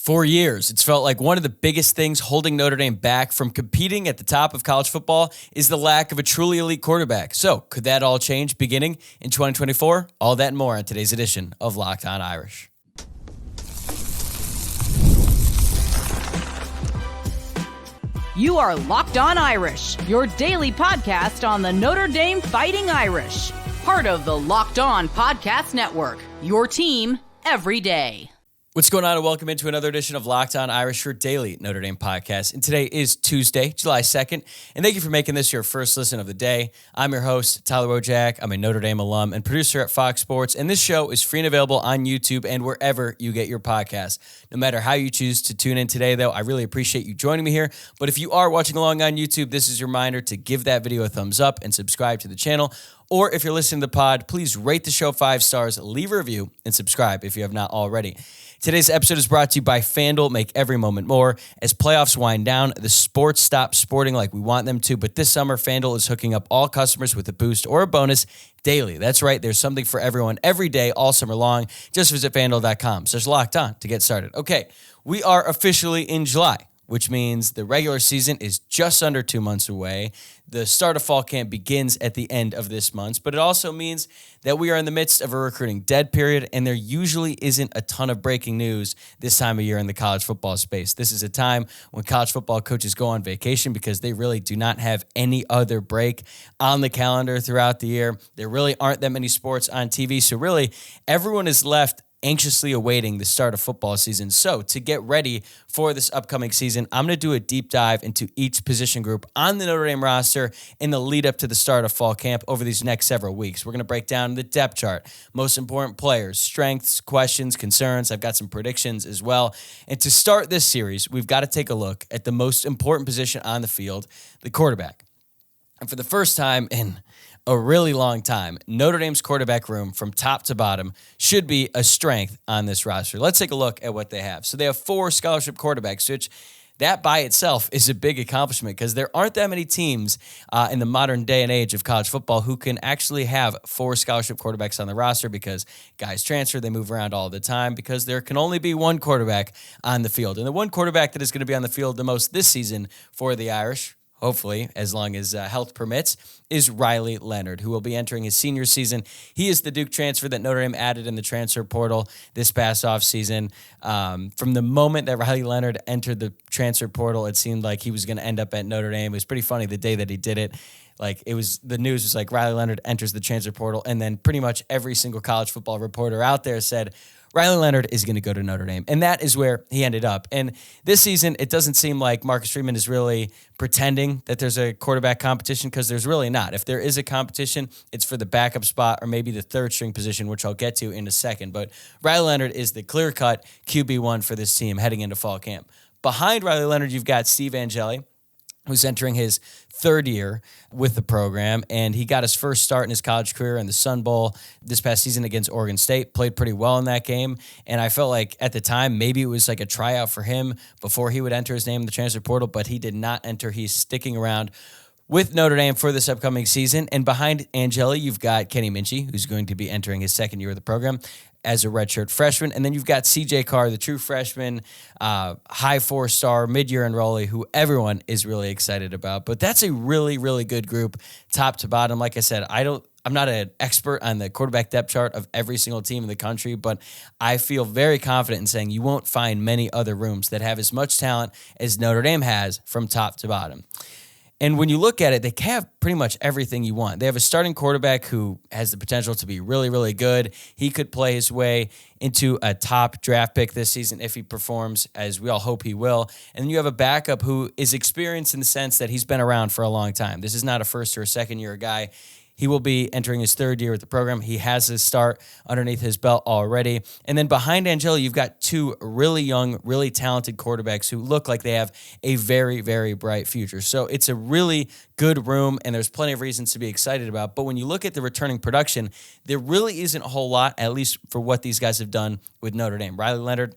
For years, it's felt like one of the biggest things holding Notre Dame back from competing at the top of college football is the lack of a truly elite quarterback. So, could that all change beginning in 2024? All that and more on today's edition of Locked On Irish. You are Locked On Irish, your daily podcast on the Notre Dame Fighting Irish, part of the Locked On Podcast Network, your team every day. What's going on, and welcome into another edition of Locked On Irish, your daily Notre Dame podcast. And today is Tuesday, July 2nd, and thank you for making this your first listen of the day. I'm your host, Tyler Wojciak. I'm a Notre Dame alum and producer at Fox Sports, and this show is free and available on YouTube and wherever you get your podcasts. No matter how you choose to tune in today, though, I really appreciate you joining me here. But if you are watching along on YouTube, this is your reminder to give that video a thumbs up and subscribe to the channel. Or if you're listening to the pod, please rate the show 5 stars, leave a review, and subscribe if you have not already. Today's episode is brought to you by FanDuel. Make every moment more. As playoffs wind down, the sports stop sporting like we want them to, but this summer, FanDuel is hooking up all customers with a boost or a bonus daily. That's right. There's something for everyone every day, all summer long. Just visit FanDuel.com. So it's Locked On to get started. Okay, we are officially in July, which means the regular season is just under 2 months away. The start of fall camp begins at the end of this month, but it also means that we are in the midst of a recruiting dead period, and there usually isn't a ton of breaking news this time of year in the college football space. This is a time when college football coaches go on vacation because they really do not have any other break on the calendar throughout the year. There really aren't that many sports on TV, so really everyone is left anxiously awaiting the start of football season. So to get ready for this upcoming season, I'm going to do a deep dive into each position group on the Notre Dame roster in the lead up to the start of fall camp over these next several weeks. We're going to break down the depth chart, most important players, strengths, questions, concerns. I've got some predictions as well. And to start this series, we've got to take a look at the most important position on the field, the quarterback. And for the first time in a really long time, Notre Dame's quarterback room from top to bottom should be a strength on this roster. Let's take a look at what they have. So they have 4 scholarship quarterbacks, which that by itself is a big accomplishment because there aren't that many teams in the modern day and age of college football who can actually have 4 scholarship quarterbacks on the roster because guys transfer, they move around all the time because there can only be one quarterback on the field. And the one quarterback that is going to be on the field the most this season for the Irish, hopefully, as long as health permits, is Riley Leonard, who will be entering his senior season. He is the Duke transfer that Notre Dame added in the transfer portal this past offseason. From the moment that Riley Leonard entered the transfer portal, it seemed like he was going to end up at Notre Dame. It was pretty funny the day that he did it. The news was like Riley Leonard enters the transfer portal, and then pretty much every single college football reporter out there said, Riley Leonard is going to go to Notre Dame, and that is where he ended up. And this season, it doesn't seem like Marcus Freeman is really pretending that there's a quarterback competition because there's really not. If there is a competition, it's for the backup spot or maybe the third string position, which I'll get to in a second. But Riley Leonard is the clear-cut QB1 for this team heading into fall camp. Behind Riley Leonard, you've got Steve Angeli, who's entering his 3rd year with the program, and he got his first start in his college career in the Sun Bowl this past season against Oregon State, played pretty well in that game, and I felt like at the time maybe it was like a tryout for him before he would enter his name in the transfer portal, but he did not enter. He's sticking around with Notre Dame for this upcoming season, and behind Angeli, you've got Kenny Minchey, who's going to be entering his 2nd year of the program as a redshirt freshman. And then you've got C.J. Carr, the true freshman, high 4-star, mid-year enrollee, who everyone is really excited about. But that's a really, really good group, top to bottom. Like I said, I'm not an expert on the quarterback depth chart of every single team in the country, but I feel very confident in saying you won't find many other rooms that have as much talent as Notre Dame has from top to bottom. And when you look at it, they have pretty much everything you want. They have a starting quarterback who has the potential to be really, really good. He could play his way into a top draft pick this season if he performs, as we all hope he will. And then you have a backup who is experienced in the sense that he's been around for a long time. This is not a first or a second year guy. He will be entering his 3rd year with the program. He has his start underneath his belt already. And then behind Angeli, you've got 2 really young, really talented quarterbacks who look like they have a very, very bright future. So it's a really good room, and there's plenty of reasons to be excited about. But when you look at the returning production, there really isn't a whole lot, at least for what these guys have done with Notre Dame. Riley Leonard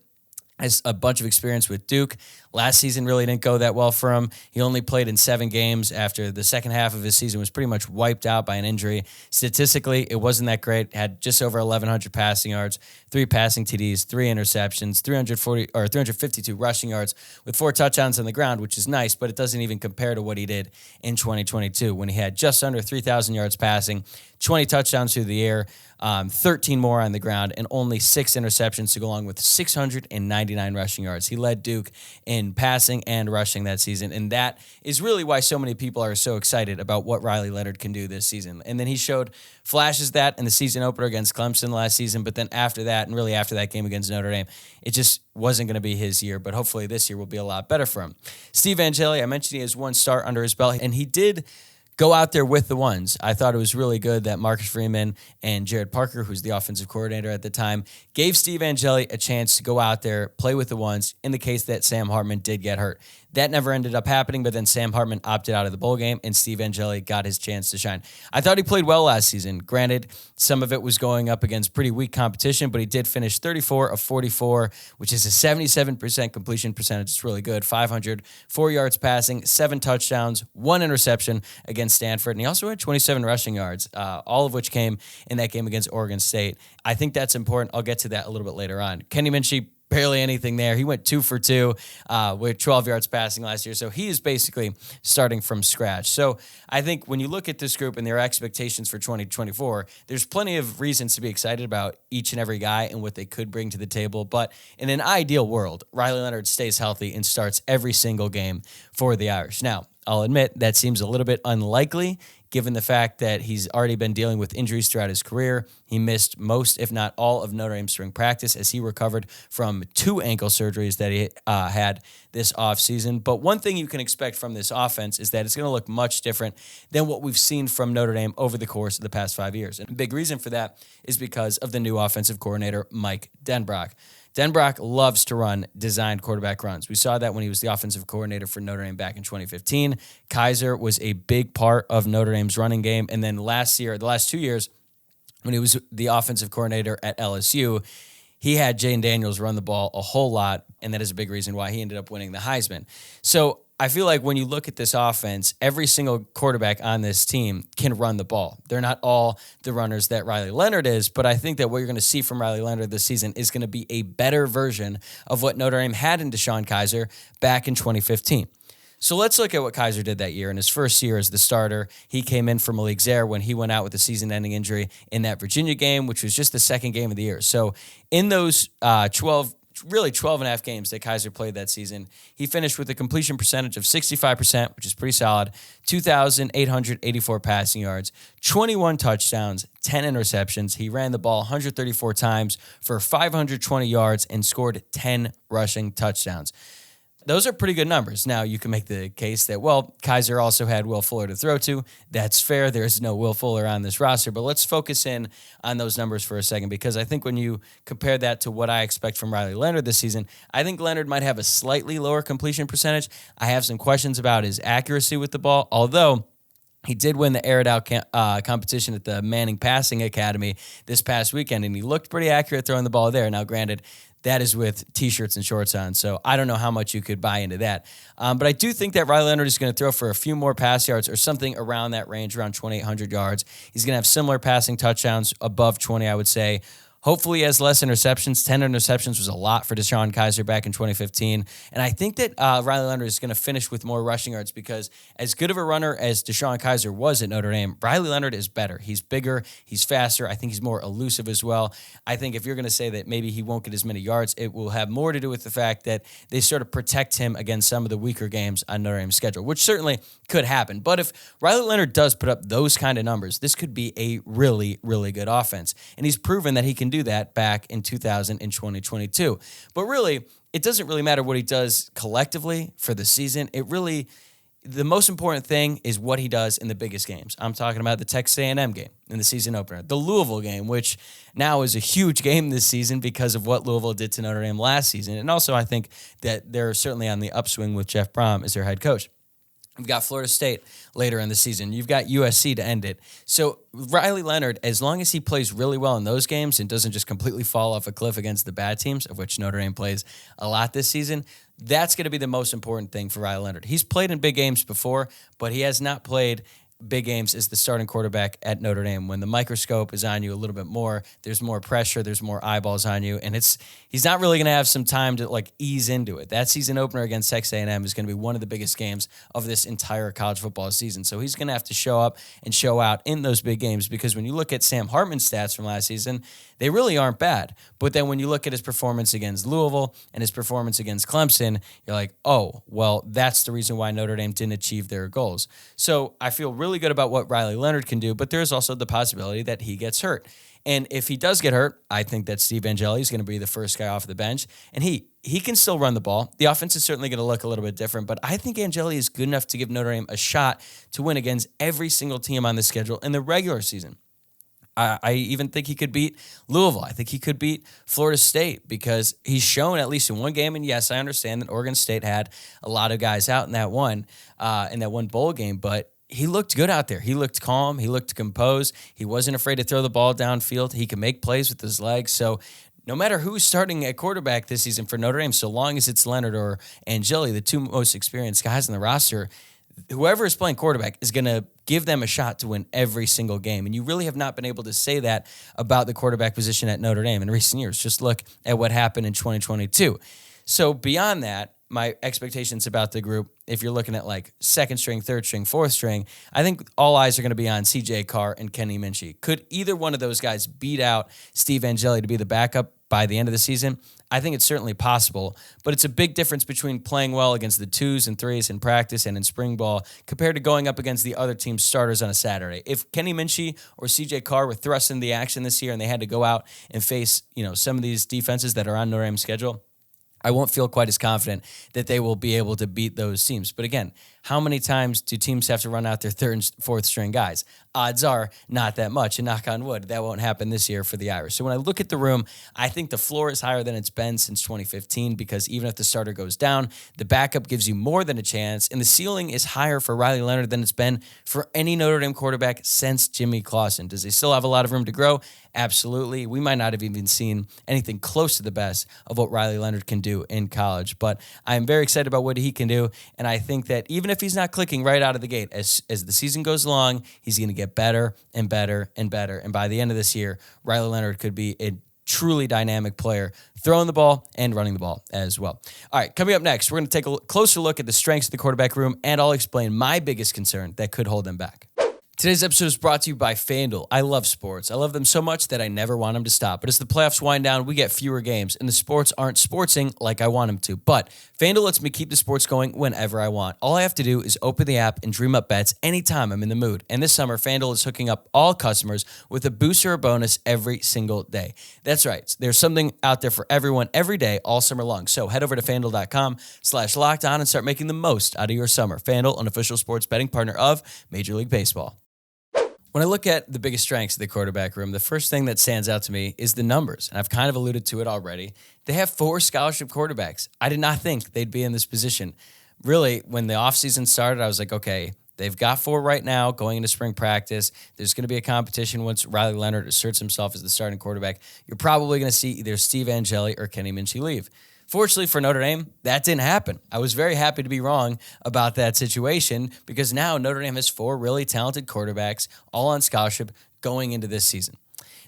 has a bunch of experience with Duke. Last season really didn't go that well for him. He only played in 7 games after the second half of his season was pretty much wiped out by an injury. Statistically, it wasn't that great. Had just over 1,100 passing yards, 3 passing TDs, 3 interceptions, 352 rushing yards with 4 touchdowns on the ground, which is nice, but it doesn't even compare to what he did in 2022 when he had just under 3,000 yards passing, 20 touchdowns through the air, 13 more on the ground, and only 6 interceptions to go along with 699 rushing yards. He led Duke in passing and rushing that season, and that is really why so many people are so excited about what Riley Leonard can do this season. And then he showed flashes of that in the season opener against Clemson last season, but then after that, and really after that game against Notre Dame, it just wasn't going to be his year, but hopefully this year will be a lot better for him. Steve Angeli, I mentioned he has 1 start under his belt, and he did go out there with the ones. I thought it was really good that Marcus Freeman and Jared Parker, who's the offensive coordinator at the time, gave Steve Angeli a chance to go out there, play with the ones in the case that Sam Hartman did get hurt. That never ended up happening, but then Sam Hartman opted out of the bowl game, and Steve Angeli got his chance to shine. I thought he played well last season. Granted, some of it was going up against pretty weak competition, but he did finish 34 of 44, which is a 77% completion percentage. It's really good. 504 yards passing, 7 touchdowns, 1 interception against Stanford, and he also had 27 rushing yards, all of which came in that game against Oregon State. I think that's important. I'll get to that a little bit later on. Kenny Minchie, barely anything there. He went 2 for 2 with 12 yards passing last year. So he is basically starting from scratch. So I think when you look at this group and their expectations for 2024, there's plenty of reasons to be excited about each and every guy and what they could bring to the table. But in an ideal world, Riley Leonard stays healthy and starts every single game for the Irish. Now, I'll admit that seems a little bit unlikely given the fact that he's already been dealing with injuries throughout his career. He missed most, if not all, of Notre Dame's spring practice as he recovered from 2 ankle surgeries that he had this offseason. But one thing you can expect from this offense is that it's going to look much different than what we've seen from Notre Dame over the course of the past 5 years. And a big reason for that is because of the new offensive coordinator, Mike Denbrock. Denbrock loves to run designed quarterback runs. We saw that when he was the offensive coordinator for Notre Dame back in 2015. Kizer was a big part of Notre Dame's running game. And then last year, the last 2 years, when he was the offensive coordinator at LSU, he had Jane Daniels run the ball a whole lot, and that is a big reason why he ended up winning the Heisman. So I feel like when you look at this offense, every single quarterback on this team can run the ball. They're not all the runners that Riley Leonard is, but I think that what you're going to see from Riley Leonard this season is going to be a better version of what Notre Dame had in DeShone Kizer back in 2015. So let's look at what Kizer did that year. In his first year as the starter, he came in for Malik Zaire when he went out with a season-ending injury in that Virginia game, which was just the second game of the year. So in those 12 and a half games that Kizer played that season, he finished with a completion percentage of 65%, which is pretty solid, 2,884 passing yards, 21 touchdowns, 10 interceptions. He ran the ball 134 times for 520 yards and scored 10 rushing touchdowns. Those are pretty good numbers. Now, you can make the case that, well, Kizer also had Will Fuller to throw to. That's fair. There's no Will Fuller on this roster. But let's focus in on those numbers for a second, because I think when you compare that to what I expect from Riley Leonard this season, I think Leonard might have a slightly lower completion percentage. I have some questions about his accuracy with the ball, although he did win the Air It Out competition at the Manning Passing Academy this past weekend, and he looked pretty accurate throwing the ball there. Now, granted, that is with T-shirts and shorts on, so I don't know how much you could buy into that. But I do think that Riley Leonard is going to throw for a few more pass yards or something around that range, around 2,800 yards. He's going to have similar passing touchdowns, above 20, I would say. Hopefully he has less interceptions. 10 interceptions was a lot for DeShone Kizer back in 2015. And I think that Riley Leonard is going to finish with more rushing yards, because as good of a runner as DeShone Kizer was at Notre Dame, Riley Leonard is better. He's bigger. He's faster. I think he's more elusive as well. I think if you're going to say that maybe he won't get as many yards, it will have more to do with the fact that they sort of protect him against some of the weaker games on Notre Dame's schedule, which certainly could happen. But if Riley Leonard does put up those kind of numbers, this could be a really, really good offense. And he's proven that he can do that back in 2022. But really, it doesn't really matter what he does collectively for the season. The most important thing is what he does in the biggest games. I'm talking about the Texas A&M game in the season opener, the Louisville game, which now is a huge game this season because of what Louisville did to Notre Dame last season. And also, I think that they're certainly on the upswing with Jeff Brom as their head coach. You've got Florida State later in the season. You've got USC to end it. So Riley Leonard, as long as he plays really well in those games and doesn't just completely fall off a cliff against the bad teams, of which Notre Dame plays a lot this season, that's going to be the most important thing for Riley Leonard. He's played in big games before, but he has not played big games as the starting quarterback at Notre Dame. When the microscope is on you a little bit more, there's more pressure, there's more eyeballs on you, and he's not really going to have some time to ease into it. That season opener against Texas A&M is going to be one of the biggest games of this entire college football season. So he's going to have to show up and show out in those big games, because when you look at Sam Hartman's stats from last season, they really aren't bad. But then when you look at his performance against Louisville and his performance against Clemson, you're like, oh, well, that's the reason why Notre Dame didn't achieve their goals. So I feel really good about what Riley Leonard can do, but there's also the possibility that he gets hurt. And if he does get hurt, I think that Steve Angeli is going to be the first guy off the bench. And he can still run the ball. The offense is certainly going to look a little bit different, but I think Angeli is good enough to give Notre Dame a shot to win against every single team on the schedule in the regular season. I even think he could beat Louisville. I think he could beat Florida State, because he's shown at least in one game. And yes, I understand that Oregon State had a lot of guys out in that one bowl game, but he looked good out there. He looked calm. He looked composed. He wasn't afraid to throw the ball downfield. He can make plays with his legs. So no matter who's starting at quarterback this season for Notre Dame, so long as it's Leonard or Angeli, the two most experienced guys on the roster, whoever is playing quarterback is going to give them a shot to win every single game. And you really have not been able to say that about the quarterback position at Notre Dame in recent years. Just look at what happened in 2022. So beyond that, my expectations about the group, if you're looking at second string, third string, fourth string, I think all eyes are going to be on CJ Carr and Kenny Minchey. Could either one of those guys beat out Steve Angeli to be the backup by the end of the season? I think it's certainly possible, but it's a big difference between playing well against the 2s and 3s in practice and in spring ball compared to going up against the other team's starters on a Saturday. If Kenny Minchey or CJ Carr were thrust into the action this year and they had to go out and face, some of these defenses that are on Notre Dame's schedule, I won't feel quite as confident that they will be able to beat those teams. But again, how many times do teams have to run out their third and fourth string guys? Odds are not that much, and knock on wood, that won't happen this year for the Irish. So when I look at the room, I think the floor is higher than it's been since 2015, because even if the starter goes down, the backup gives you more than a chance, and the ceiling is higher for Riley Leonard than it's been for any Notre Dame quarterback since Jimmy Clausen. Does he still have a lot of room to grow? Absolutely. We might not have even seen anything close to the best of what Riley Leonard can do in college, but I'm very excited about what he can do, and I think that even if he's not clicking right out of the gate, as the season goes along, he's going to get better and better and better, and by the end of this year, Riley Leonard could be a truly dynamic player, throwing the ball and running the ball as well. All right, coming up next, we're going to take a closer look at the strengths of the quarterback room, and I'll explain my biggest concern that could hold them back. Today's episode is brought to you by FanDuel. I love sports. I love them so much that I never want them to stop. But as the playoffs wind down, we get fewer games, and the sports aren't sportsing like I want them to. But FanDuel lets me keep the sports going whenever I want. All I have to do is open the app and dream up bets anytime I'm in the mood. And this summer, FanDuel is hooking up all customers with a booster or bonus every single day. That's right. There's something out there for everyone every day all summer long. So head over to FanDuel.com/lockedon and start making the most out of your summer. FanDuel, an official sports betting partner of Major League Baseball. When I look at the biggest strengths of the quarterback room, the first thing that stands out to me is the numbers, and I've kind of alluded to it already. They have 4 scholarship quarterbacks. I did not think they'd be in this position. Really, when the offseason started, I was like, okay, they've got 4 right now going into spring practice. There's going to be a competition once Riley Leonard asserts himself as the starting quarterback. You're probably going to see either Steve Angeli or Kenny Minchey leave. Fortunately for Notre Dame, that didn't happen. I was very happy to be wrong about that situation, because now Notre Dame has 4 really talented quarterbacks, all on scholarship, going into this season.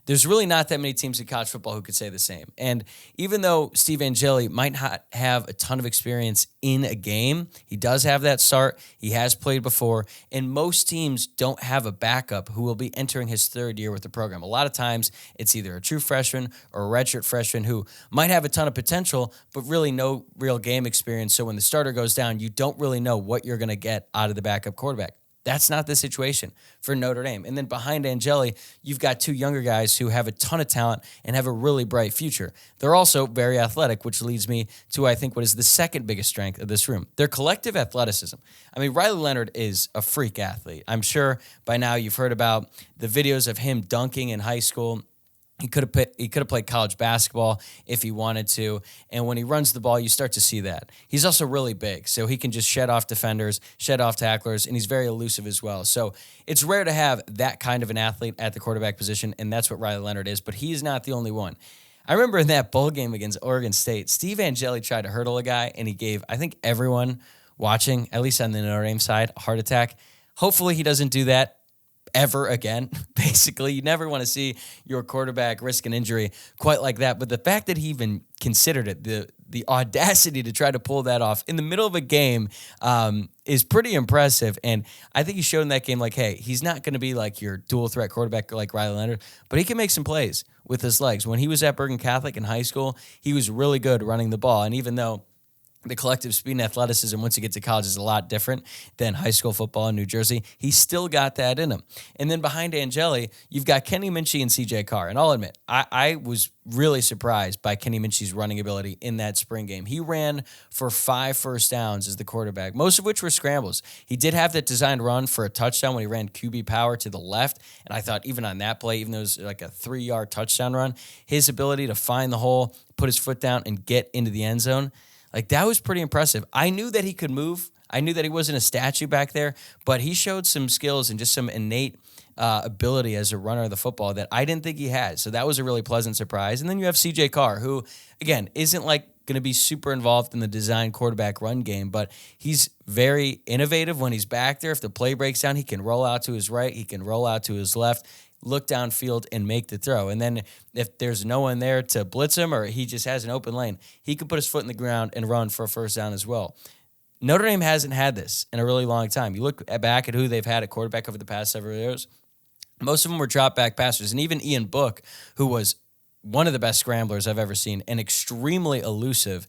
There's really not that many teams in college football who could say the same. And even though Steve Angeli might not have a ton of experience in a game, he does have that start. He has played before. And most teams don't have a backup who will be entering his 3rd year with the program. A lot of times, it's either a true freshman or a redshirt freshman who might have a ton of potential, but really no real game experience. So when the starter goes down, you don't really know what you're going to get out of the backup quarterback. That's not the situation for Notre Dame. And then behind Angeli, you've got 2 younger guys who have a ton of talent and have a really bright future. They're also very athletic, which leads me to, I think, what is the second biggest strength of this room, their collective athleticism. I mean, Riley Leonard is a freak athlete. I'm sure by now you've heard about the videos of him dunking in high school. He could have played college basketball if he wanted to. And when he runs the ball, you start to see that. He's also really big, so he can just shed off defenders, shed off tacklers, and he's very elusive as well. So it's rare to have that kind of an athlete at the quarterback position, and that's what Riley Leonard is, but he's not the only one. I remember in that bowl game against Oregon State, Steve Angeli tried to hurdle a guy, and he gave, I think, everyone watching, at least on the Notre Dame side, a heart attack. Hopefully he doesn't do that ever again. Basically, you never want to see your quarterback risk an injury quite like that. But the fact that he even considered it, the audacity to try to pull that off in the middle of a game is pretty impressive. And I think he showed in that game, like, hey, he's not going to be like your dual threat quarterback like Riley Leonard, but he can make some plays with his legs. When he was at Bergen Catholic in high school, he was really good running the ball. And even though the collective speed and athleticism once you get to college is a lot different than high school football in New Jersey, he still got that in him. And then behind Angeli, you've got Kenny Minchie and CJ Carr. And I'll admit, I was really surprised by Kenny Minchie's running ability in that spring game. He ran for 5 first downs as the quarterback, most of which were scrambles. He did have that designed run for a touchdown when he ran QB power to the left. And I thought even on that play, even though it was like a 3-yard touchdown run, his ability to find the hole, put his foot down, and get into the end zone, like, that was pretty impressive. I knew that he could move. I knew that he wasn't a statue back there, but he showed some skills and just some innate ability as a runner of the football that I didn't think he had. So that was a really pleasant surprise. And then you have CJ Carr, who, again, isn't like going to be super involved in the design quarterback run game, but he's very innovative when he's back there. If the play breaks down, he can roll out to his right, he can roll out to his left, look downfield and make the throw. And then if there's no one there to blitz him or he just has an open lane, he can put his foot in the ground and run for a first down as well. Notre Dame hasn't had this in a really long time. You look back at who they've had at quarterback over the past several years, most of them were drop back passers. And even Ian Book, who was one of the best scramblers I've ever seen and extremely elusive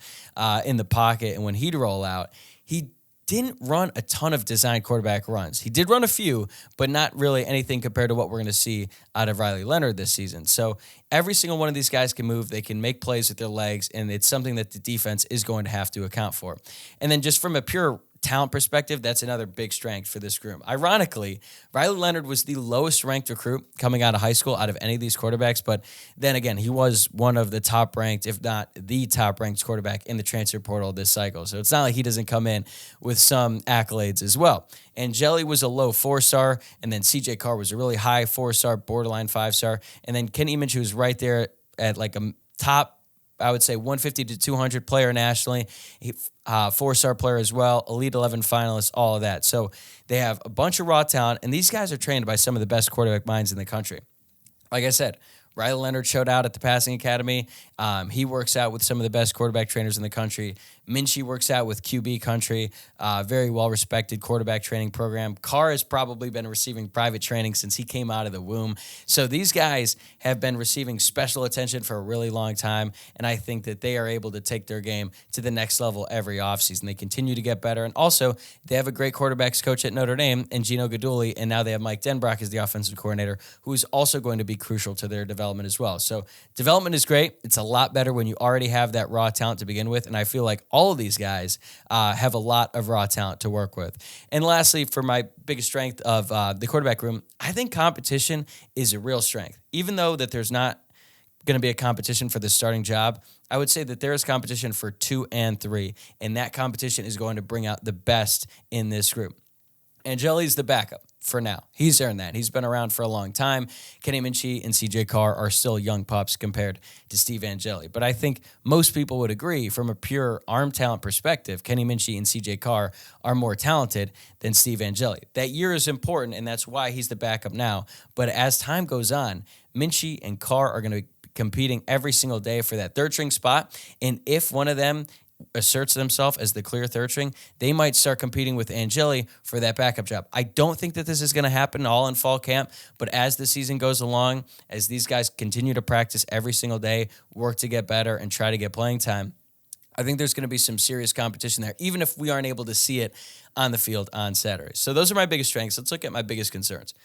in the pocket, and when he'd roll out, he didn't run a ton of design quarterback runs. He did run a few, but not really anything compared to what we're going to see out of Riley Leonard this season. So every single one of these guys can move. They can make plays with their legs, and it's something that the defense is going to have to account for. And then just from a pure talent perspective, that's another big strength for this group. Ironically, Riley Leonard was the lowest ranked recruit coming out of high school out of any of these quarterbacks, but then again, he was one of the top ranked, if not the top ranked quarterback in the transfer portal this cycle. So it's not like he doesn't come in with some accolades as well. Angeli was a low 4-star, and then CJ Carr was a really high 4-star, borderline 5-star, and then Kenny Minchie was right there at like a top, I would say 150 to 200 player nationally, 4-star player as well, Elite 11 finalist, all of that. So they have a bunch of raw talent, and these guys are trained by some of the best quarterback minds in the country. Like I said, Riley Leonard showed out at the Passing Academy. He works out with some of the best quarterback trainers in the country. Minchie works out with QB Country, very well-respected quarterback training program. Carr has probably been receiving private training since he came out of the womb. So these guys have been receiving special attention for a really long time, and I think that they are able to take their game to the next level every offseason. They continue to get better, and also they have a great quarterbacks coach at Notre Dame and Gino Guidugli, and now they have Mike Denbrock as the offensive coordinator, who is also going to be crucial to their development as well. So development is great. It's a lot better when you already have that raw talent to begin with, and I feel like all of these guys have a lot of raw talent to work with. And lastly, for my biggest strength of the quarterback room, I think competition is a real strength. Even though that there's not going to be a competition for the starting job, I would say that there is competition for 2 and 3, and that competition is going to bring out the best in this group. Angeli's the backup for now. He's earned that. He's been around for a long time. Kenny Minchie and CJ Carr are still young pups compared to Steve Angeli. But I think most people would agree from a pure arm talent perspective, Kenny Minchie and CJ Carr are more talented than Steve Angeli. That year is important, and that's why he's the backup now. But as time goes on, Minchie and Carr are going to be competing every single day for that third string spot. And if one of them asserts themselves as the clear third string, they might start competing with Angeli for that backup job. I don't think that this is going to happen all in fall camp, but as the season goes along, as these guys continue to practice every single day, work to get better, and try to get playing time, I think there's going to be some serious competition there, even if we aren't able to see it on the field on Saturday. So those are my biggest strengths. Let's look at my biggest concerns.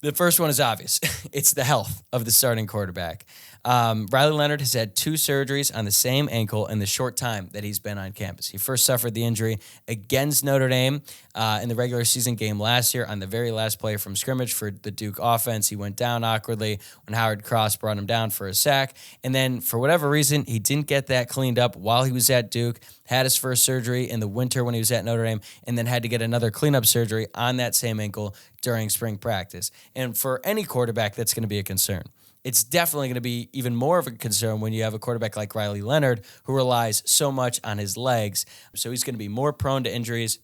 The first one is obvious. It's the health of the starting quarterback. Riley Leonard has had 2 surgeries on the same ankle in the short time that he's been on campus. He first suffered the injury against Notre Dame in the regular season game last year on the very last play from scrimmage for the Duke offense. He went down awkwardly when Howard Cross brought him down for a sack. And then for whatever reason, he didn't get that cleaned up while he was at Duke, had his first surgery in the winter when he was at Notre Dame, and then had to get another cleanup surgery on that same ankle during spring practice. And for any quarterback, that's going to be a concern. It's definitely going to be even more of a concern when you have a quarterback like Riley Leonard who relies so much on his legs. So he's going to be more prone to injuries.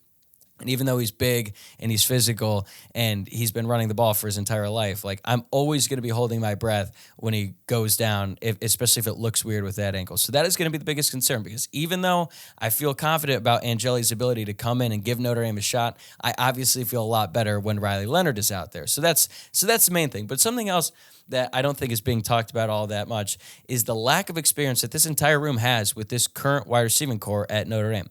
And even though he's big and he's physical and he's been running the ball for his entire life, like I'm always going to be holding my breath when he goes down, especially if it looks weird with that ankle. So that is going to be the biggest concern, because even though I feel confident about Angeli's ability to come in and give Notre Dame a shot, I obviously feel a lot better when Riley Leonard is out there. So that's the main thing. But something else that I don't think is being talked about all that much is the lack of experience that this entire room has with this current wide receiving core at Notre Dame.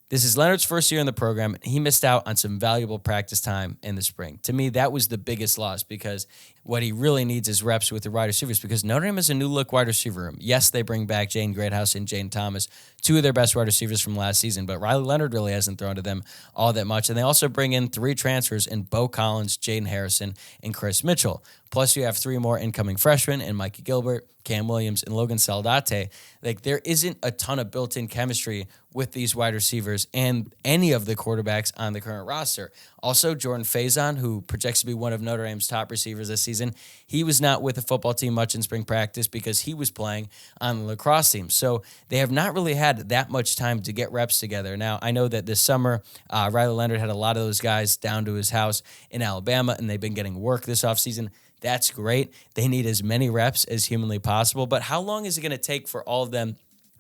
This is Leonard's first year in the program. He missed out on some valuable practice time in the spring. To me, that was the biggest loss, because what he really needs is reps with the wide receivers, because Notre Dame is a new-look wide receiver room. Yes, they bring back Jane Greathouse and Jane Thomas, 2 of their best wide receivers from last season, but Riley Leonard really hasn't thrown to them all that much. And they also bring in 3 transfers in Bo Collins, Jaden Harrison, and Chris Mitchell. Plus, you have 3 more incoming freshmen in Mikey Gilbert, Cam Williams, and Logan Saldate. Like, there isn't a ton of built-in chemistry with these wide receivers and any of the quarterbacks on the current roster. Also, Jordan Faison, who projects to be one of Notre Dame's top receivers this season, he was not with the football team much in spring practice because he was playing on the lacrosse team. So they have not really had that much time to get reps together. Now, I know that this summer, Riley Leonard had a lot of those guys down to his house in Alabama, and they've been getting work this offseason. That's great. They need as many reps as humanly possible. But how long is it going to take for all of them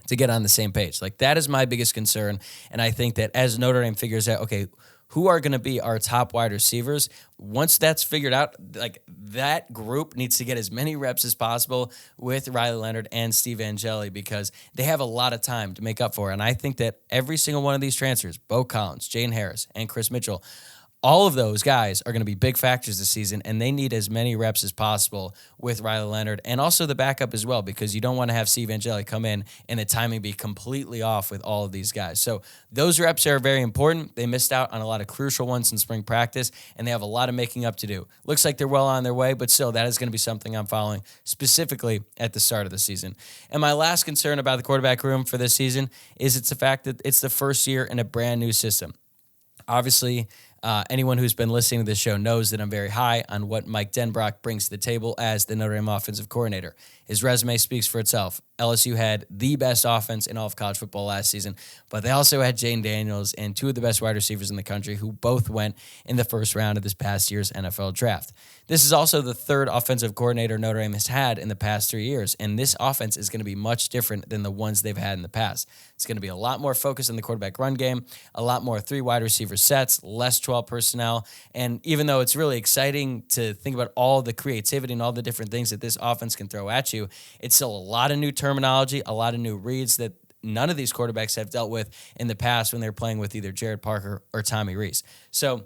to get on the same page? Like, that is my biggest concern. And I think that as Notre Dame figures out, okay, who are going to be our top wide receivers, once that's figured out, like, that group needs to get as many reps as possible with Riley Leonard and Steve Angeli, because they have a lot of time to make up for it. And I think that every single one of these transfers, Bo Collins, Jane Harris, and Chris Mitchell, all of those guys are going to be big factors this season, and they need as many reps as possible with Riley Leonard and also the backup as well, because you don't want to have Steve Angeli come in and the timing be completely off with all of these guys. So those reps are very important. They missed out on a lot of crucial ones in spring practice, and they have a lot of making up to do. Looks like they're well on their way, but still, that is going to be something I'm following specifically at the start of the season. And my last concern about the quarterback room for this season is it's the fact that it's the first year in a brand new system. Obviously, anyone who's been listening to this show knows that I'm very high on what Mike Denbrock brings to the table as the Notre Dame offensive coordinator. His resume speaks for itself. LSU had the best offense in all of college football last season, but they also had Jane Daniels and 2 of the best wide receivers in the country, who both went in the first round of this past year's NFL draft. This is also the 3rd offensive coordinator Notre Dame has had in the past 3 years, and this offense is going to be much different than the ones they've had in the past. It's going to be a lot more focused on the quarterback run game, a lot more 3 wide receiver sets, less 12 personnel, and even though it's really exciting to think about all the creativity and all the different things that this offense can throw at you, it's still a lot of new terminology, a lot of new reads that none of these quarterbacks have dealt with in the past when they're playing with either Jared Parker or Tommy Rees. So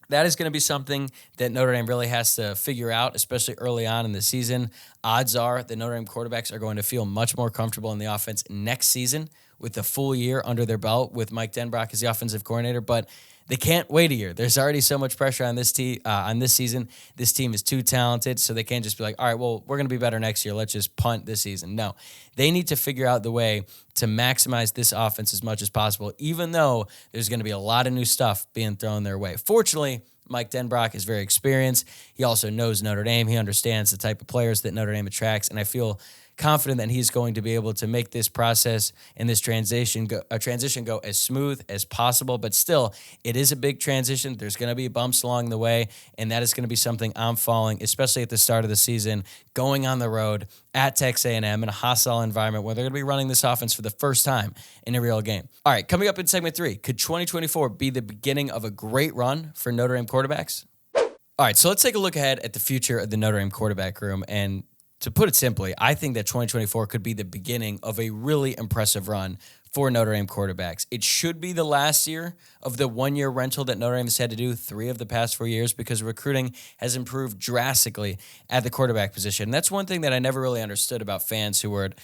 that is going to be something that Notre Dame really has to figure out, especially early on in the season. Odds are that Notre Dame quarterbacks are going to feel much more comfortable in the offense next season with the full year under their belt with Mike Denbrock as the offensive coordinator, but they can't wait a year. There's already so much pressure on this season. This team is too talented, so they can't just be like, all right, well, we're going to be better next year. Let's just punt this season. No, they need to figure out the way to maximize this offense as much as possible, even though there's going to be a lot of new stuff being thrown their way. Fortunately, Mike Denbrock is very experienced. He also knows Notre Dame. He understands the type of players that Notre Dame attracts, and I feel confident that he's going to be able to make this process and this transition go as smooth as possible. But still, it is a big transition. There's going to be bumps along the way, and that is going to be something I'm following, especially at the start of the season, going on the road at Texas A&M in a hostile environment where they're going to be running this offense for the first time in a real game. All right, coming up in segment 3, could 2024 be the beginning of a great run for Notre Dame quarterbacks? All right, so let's take a look ahead at the future of the Notre Dame quarterback room. And to put it simply, I think that 2024 could be the beginning of a really impressive run for Notre Dame quarterbacks. It should be the last year of the 1-year rental that Notre Dame has had to do 3 of the past 4 years because recruiting has improved drastically at the quarterback position. And that's one thing that I never really understood about fans who would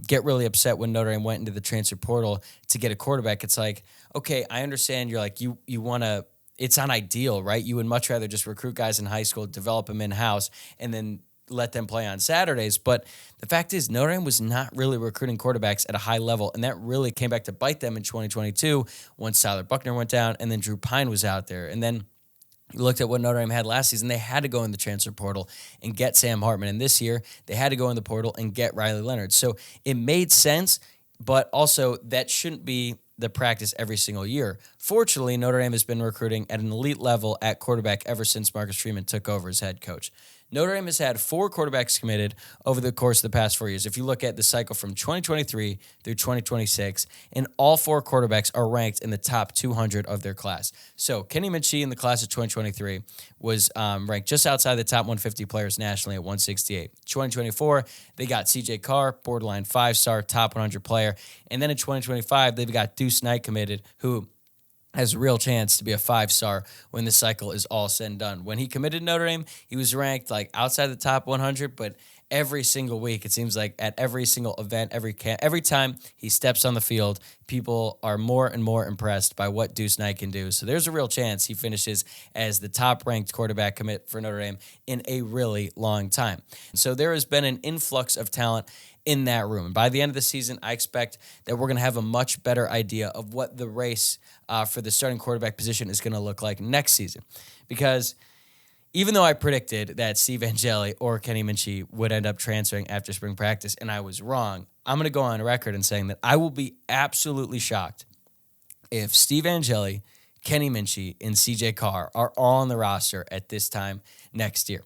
get really upset when Notre Dame went into the transfer portal to get a quarterback. It's like, okay, I understand you're like, you want to, it's unideal, right? You would much rather just recruit guys in high school, develop them in-house, and then let them play on Saturdays. But the fact is, Notre Dame was not really recruiting quarterbacks at a high level, and that really came back to bite them in 2022 once Tyler Buckner went down and then Drew Pine was out there. And then you looked at what Notre Dame had last season. They had to go in the transfer portal and get Sam Hartman. And this year, they had to go in the portal and get Riley Leonard. So it made sense, but also that shouldn't be the practice every single year. Fortunately, Notre Dame has been recruiting at an elite level at quarterback ever since Marcus Freeman took over as head coach. Notre Dame has had 4 quarterbacks committed over the course of the past 4 years. If you look at the cycle from 2023 through 2026, and all 4 quarterbacks are ranked in the top 200 of their class. So Kenny Minchie in the class of 2023 was ranked just outside the top 150 players nationally at 168. 2024, they got CJ Carr, borderline 5-star, top 100 player. And then in 2025, they've got Deuce Knight committed, who has a real chance to be a 5-star when the cycle is all said and done. When he committed Notre Dame, he was ranked like outside the top 100, but every single week, it seems like at every single event, every time he steps on the field, people are more and more impressed by what Deuce Knight can do. So there's a real chance he finishes as the top-ranked quarterback commit for Notre Dame in a really long time. So there has been an influx of talent in that room. And by the end of the season, I expect that we're going to have a much better idea of what the race for the starting quarterback position is going to look like next season. Because even though I predicted that Steve Angeli or Kenny Minchie would end up transferring after spring practice, and I was wrong, I'm going to go on record in saying that I will be absolutely shocked if Steve Angeli, Kenny Minchie, and CJ Carr are all on the roster at this time next year.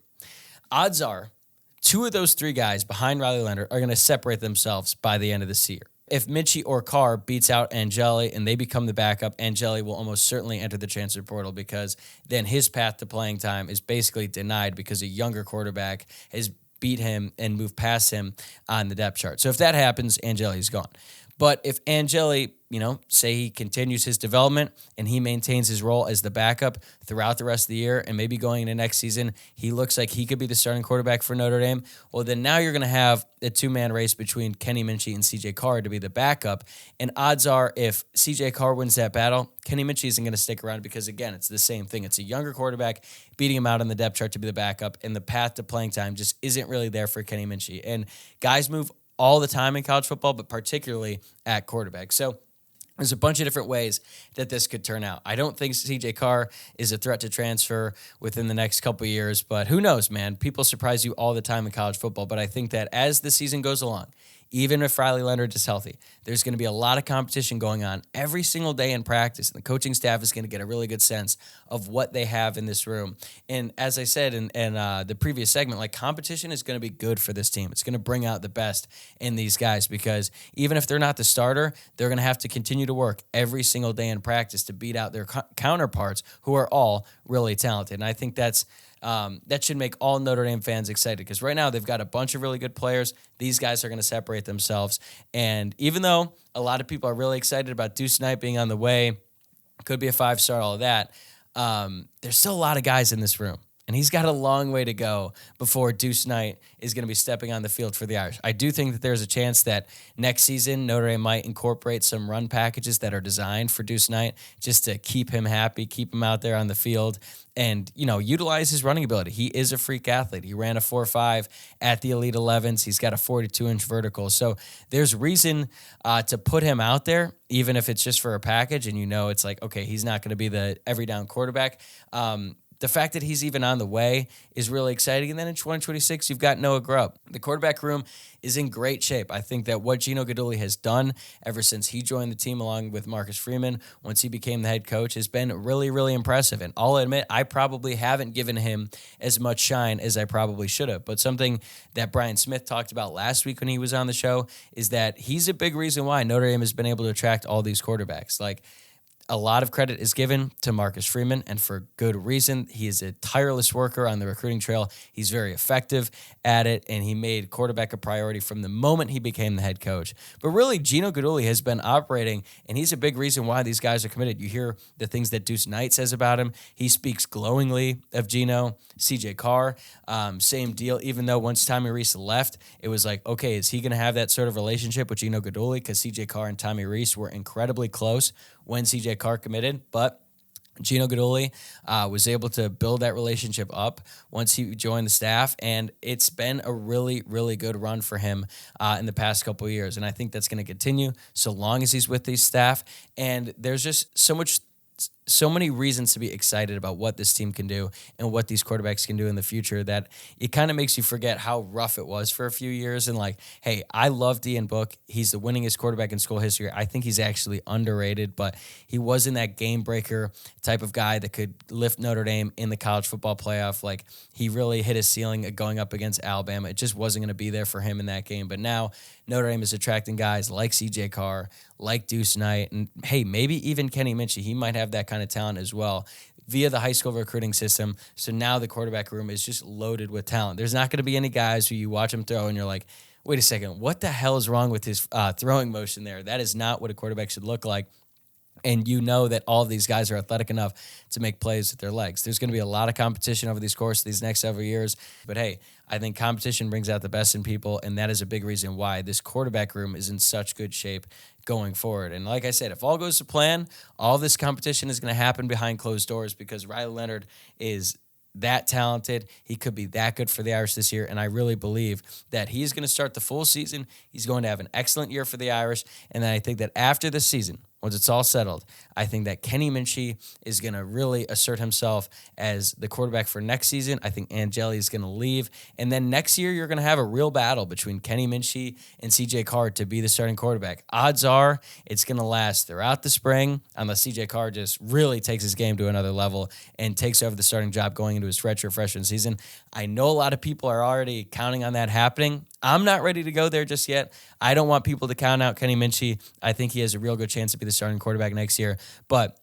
Odds are 2 of those 3 guys behind Riley Leonard are going to separate themselves by the end of this year. If Minchie or Carr beats out Angeli and they become the backup, Angeli will almost certainly enter the transfer portal because then his path to playing time is basically denied because a younger quarterback has beat him and moved past him on the depth chart. So if that happens, Angeli's gone. But if Angeli, say he continues his development and he maintains his role as the backup throughout the rest of the year and maybe going into next season, he looks like he could be the starting quarterback for Notre Dame. Well, then now you're going to have a 2-man race between Kenny Minchie and CJ Carr to be the backup. And odds are if CJ Carr wins that battle, Kenny Minchie isn't going to stick around because, again, it's the same thing. It's a younger quarterback beating him out on the depth chart to be the backup, and the path to playing time just isn't really there for Kenny Minchie. And guys move all the time in college football, but particularly at quarterback. So there's a bunch of different ways that this could turn out. I don't think CJ Carr is a threat to transfer within the next couple of years, but who knows, man? People surprise you all the time in college football, but I think that as the season goes along, even if Riley Leonard is healthy, there's going to be a lot of competition going on every single day in practice, and the coaching staff is going to get a really good sense of what they have in this room. And as I said in the previous segment, competition is going to be good for this team. It's going to bring out the best in these guys because even if they're not the starter, they're going to have to continue to work every single day in practice to beat out their counterparts who are all really talented. And I think that should make all Notre Dame fans excited because right now they've got a bunch of really good players. These guys are going to separate themselves. And even though a lot of people are really excited about Deuce Knight being on the way, could be a 5-star, all of that, there's still a lot of guys in this room. And he's got a long way to go before Deuce Knight is going to be stepping on the field for the Irish. I do think that there's a chance that next season Notre Dame might incorporate some run packages that are designed for Deuce Knight just to keep him happy, keep him out there on the field, and, utilize his running ability. He is a freak athlete. He ran a 4.5 at the Elite 11s. He's got a 42-inch vertical. So there's reason to put him out there, even if it's just for a package, and it's like, okay, he's not going to be the every down quarterback. The fact that he's even on the way is really exciting. And then in 2026, you've got Noah Grubb. The quarterback room is in great shape. I think that what Gino Guidugli has done ever since he joined the team along with Marcus Freeman, once he became the head coach, has been really, really impressive. And I'll admit, I probably haven't given him as much shine as I probably should have. But something that Brian Smith talked about last week when he was on the show is that he's a big reason why Notre Dame has been able to attract all these quarterbacks. a lot of credit is given to Marcus Freeman, and for good reason. He is a tireless worker on the recruiting trail. He's very effective at it, and he made quarterback a priority from the moment he became the head coach. But really, Gino Guidugli has been operating, and he's a big reason why these guys are committed. You hear the things that Deuce Knight says about him. He speaks glowingly of Gino. CJ Carr, same deal. Even though once Tommy Rees left, it was like, okay, is he going to have that sort of relationship with Gino Guidugli? Because CJ Carr and Tommy Rees were incredibly close when CJ Carr committed, but Gino Guidugli was able to build that relationship up once he joined the staff, and it's been a really, really good run for him in the past couple of years, and I think that's going to continue so long as he's with these staff, and there's just so many reasons to be excited about what this team can do and what these quarterbacks can do in the future that it kind of makes you forget how rough it was for a few years. And like, hey, I love Dean Book. He's the winningest quarterback in school history. I think he's actually underrated, but he wasn't that game breaker type of guy that could lift Notre Dame in the college football playoff. Like, he really hit his ceiling going up against Alabama. It just wasn't going to be there for him in that game. But now Notre Dame is attracting guys like CJ Carr, like Deuce Knight, and hey, maybe even Kenny Minchey. He might have that kind of talent as well via the high school recruiting system. So now the quarterback room is just loaded with talent. There's not going to be any guys who you watch him throw and you're like, wait a second, what the hell is wrong with his throwing motion there? That is not what a quarterback should look like. And you know that all of these guys are athletic enough to make plays with their legs. There's going to be a lot of competition over these course these next several years. But hey, I think competition brings out the best in people, and that is a big reason why this quarterback room is in such good shape going forward. And like I said, if all goes to plan, all this competition is going to happen behind closed doors because Riley Leonard is that talented. He could be that good for the Irish this year, and I really believe that he's going to start the full season. He's going to have an excellent year for the Irish, and then I think that after this season, once it's all settled, I think that Kenny Minchey is going to really assert himself as the quarterback for next season. I think Angeli is going to leave. And then next year, you're going to have a real battle between Kenny Minchey and CJ Carr to be the starting quarterback. Odds are it's going to last throughout the spring unless CJ Carr just really takes his game to another level and takes over the starting job going into his redshirt freshman season. I know a lot of people are already counting on that happening. I'm not ready to go there just yet. I don't want people to count out Kenny Minchey. I think he has a real good chance to be the starting quarterback next year. But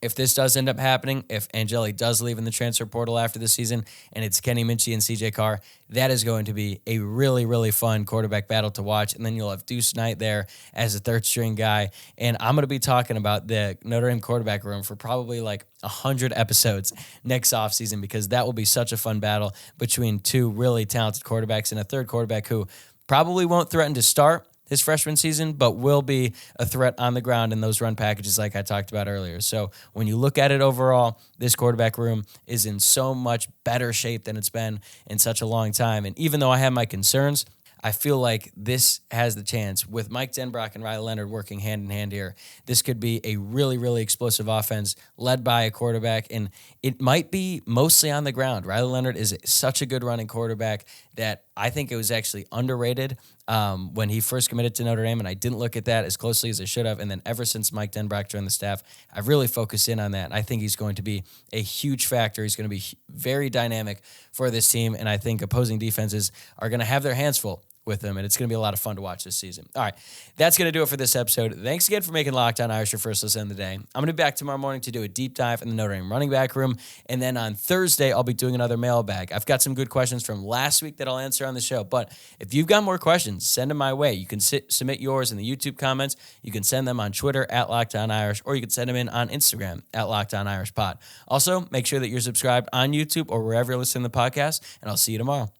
if this does end up happening, if Angeli does leave in the transfer portal after the season and it's Kenny Minchey and CJ Carr, that is going to be a really, really fun quarterback battle to watch. And then you'll have Deuce Knight there as a third string guy. And I'm going to be talking about the Notre Dame quarterback room for probably like 100 episodes next offseason because that will be such a fun battle between two really talented quarterbacks and a third quarterback who probably won't threaten to start his freshman season, but will be a threat on the ground in those run packages like I talked about earlier. So when you look at it overall, this quarterback room is in so much better shape than it's been in such a long time. And even though I have my concerns, I feel like this has the chance, with Mike Denbrock and Riley Leonard working hand in hand here, this could be a really, really explosive offense led by a quarterback, and it might be mostly on the ground. Riley Leonard is such a good running quarterback that I think it was actually underrated when he first committed to Notre Dame, and I didn't look at that as closely as I should have. And then ever since Mike Denbrock joined the staff, I've really focused in on that. I think he's going to be a huge factor. He's going to be very dynamic for this team, and I think opposing defenses are going to have their hands full with him, and it's going to be a lot of fun to watch this season. All right, that's going to do it for this episode. Thanks again for making Locked On Irish your first listen of the day. I'm going to be back tomorrow morning to do a deep dive in the Notre Dame running back room, and then on Thursday, I'll be doing another mailbag. I've got some good questions from last week that I'll answer on the show, but if you've got more questions, send them my way. You can submit yours in the YouTube comments. You can send them on Twitter at Locked On Irish, or you can send them in on Instagram at Locked On Irish Pod. Also, make sure that you're subscribed on YouTube or wherever you're listening to the podcast, and I'll see you tomorrow.